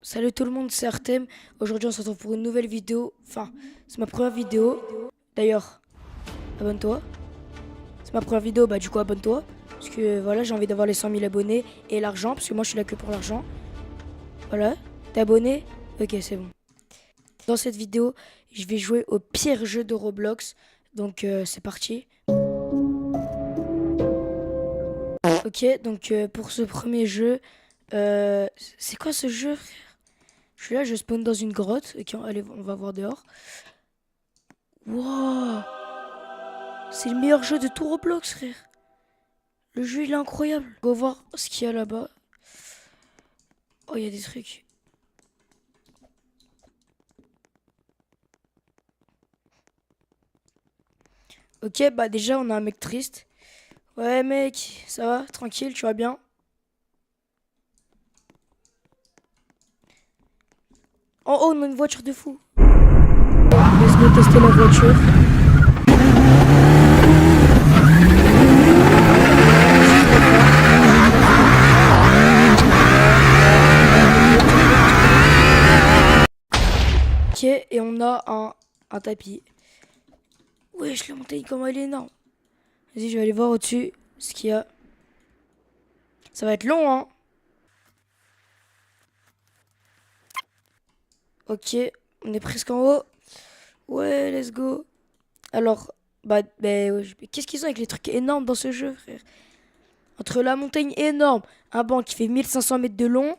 Salut tout le monde, c'est Artem. Aujourd'hui, on se retrouve pour une nouvelle vidéo. Enfin, c'est ma première vidéo. D'ailleurs, abonne-toi. C'est ma première vidéo, bah du coup, abonne-toi. Parce que voilà, j'ai envie d'avoir les 100 000 abonnés et l'argent. Parce que moi, je suis là que pour l'argent. Voilà. T'es abonné? Ok, c'est bon. Dans cette vidéo, je vais jouer au pire jeu de Roblox. Donc, c'est parti. Ok, donc pour ce premier jeu, c'est quoi ce jeu, frère? Je suis là, je spawn dans une grotte. Ok, allez, on va voir dehors. Wow! C'est le meilleur jeu de tout Roblox, frère. Le jeu, il est incroyable. On va voir ce qu'il y a là-bas. Oh, il y a des trucs. Ok, bah déjà, on a un mec triste. Ouais, mec, ça va? Tranquille, tu vas bien? Oh, oh, on a une voiture de fou. Let's go tester la voiture. Ok, et on a un tapis. Wesh, la montagne, comment elle est énorme. Vas-y, je vais aller voir au-dessus ce qu'il y a. Ça va être long, hein? Ok, on est presque en haut. Ouais, let's go. Alors, bah ouais, qu'est-ce qu'ils ont avec les trucs énormes dans ce jeu, frère? Entre la montagne énorme, un banc qui fait 1500 mètres de long,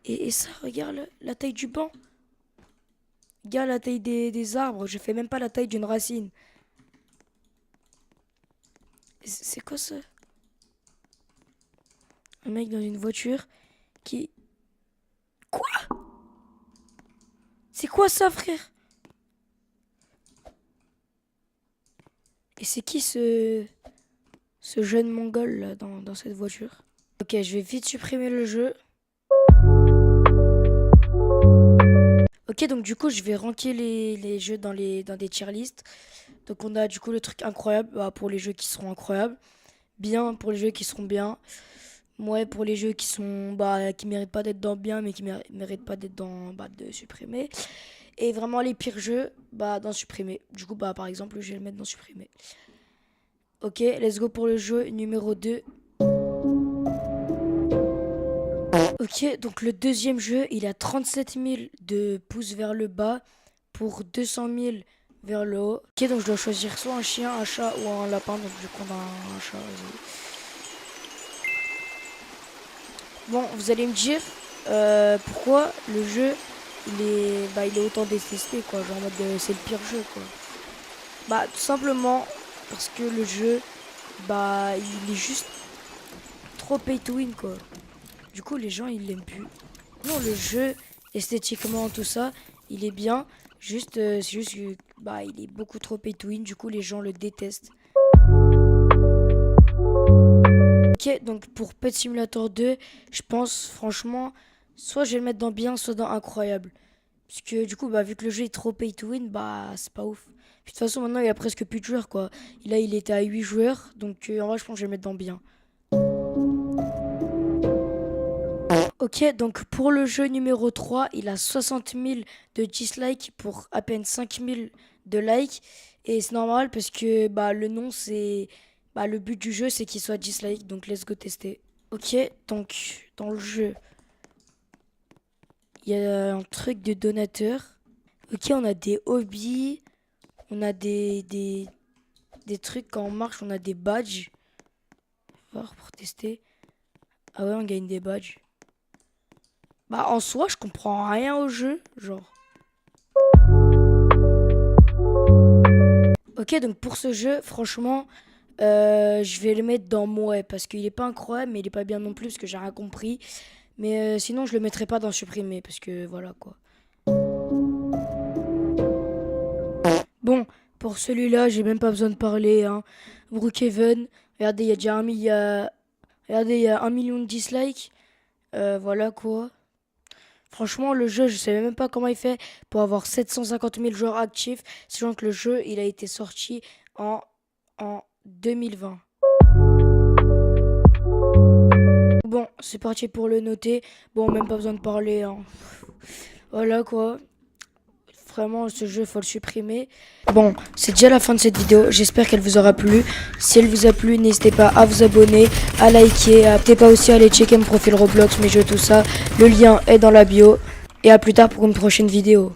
et ça, regarde la taille du banc. Regarde la taille des arbres, je fais même pas la taille d'une racine. C'est quoi ça? Un mec dans une voiture qui... Quoi? C'est quoi ça, frère? Et c'est qui ce jeune mongol là dans cette voiture? Ok, je vais vite supprimer le jeu. Ok, donc du coup, je vais ranker les jeux dans des tier lists. Donc on a du coup le truc incroyable bah, pour les jeux qui seront incroyables. Bien pour les jeux qui seront bien. Ouais, pour les jeux qui sont bah qui méritent pas d'être dans bien mais qui méritent pas d'être dans bah de supprimer. Et vraiment les pires jeux bah dans supprimer. Du coup bah par exemple je vais le mettre dans supprimer. Ok, let's go pour le jeu numéro 2. Ok, donc le deuxième jeu, il a 37 000 de pouces vers le bas pour 200 000 vers le haut. Ok, donc je dois choisir soit un chien, un chat ou un lapin. Donc je vais prendre un chat, vas-y. Bon, vous allez me dire pourquoi le jeu il est autant détesté quoi, genre en mode c'est le pire jeu quoi. Bah tout simplement parce que le jeu bah il est juste trop pay to win quoi. Du coup les gens ils l'aiment plus. Non, le jeu esthétiquement tout ça, il est bien, juste c'est juste que bah il est beaucoup trop pay to win, du coup les gens le détestent. Ok, donc pour Pet Simulator 2, je pense franchement, soit je vais le mettre dans bien, soit dans incroyable. Parce que du coup, bah, vu que le jeu est trop pay to win, bah c'est pas ouf. Puis de toute façon, maintenant il y a presque plus de joueurs quoi. Là, il était à 8 joueurs, donc en vrai, je pense que je vais le mettre dans bien. Ok, donc pour le jeu numéro 3, il a 60 000 de dislikes pour à peine 5 000 de likes. Et c'est normal parce que bah, le nom, c'est. Bah, le but du jeu, c'est qu'il soit dislike. Donc let's go tester. Ok, donc dans le jeu, il y a un truc de donateur. Ok, on a des hobbies. On a des trucs quand on marche, on a des badges. On va voir pour tester. Ah ouais, on gagne des badges. Bah en soi, je comprends rien au jeu. Genre. Ok, donc pour ce jeu, franchement, je vais le mettre dans Mouais parce qu'il est pas incroyable, mais il est pas bien non plus parce que j'ai rien compris. Mais sinon, je le mettrai pas dans supprimer parce que voilà quoi. Bon, pour celui-là, j'ai même pas besoin de parler. Hein. Brookhaven, regardez, il y a déjà regardez, il y a 1 million de dislikes. Voilà quoi. Franchement, le jeu, je sais même pas comment il fait pour avoir 750 000 joueurs actifs, sachant que le jeu, il a été sorti en, en 2020. Bon, c'est parti pour le noter. Bon, même pas besoin de parler. Hein. Voilà quoi. Vraiment, ce jeu, faut le supprimer. Bon, c'est déjà la fin de cette vidéo. J'espère qu'elle vous aura plu. Si elle vous a plu, n'hésitez pas à vous abonner, à liker. N'hésitez pas aussi à aller checker mon profil Roblox, mes jeux, tout ça. Le lien est dans la bio. Et à plus tard pour une prochaine vidéo.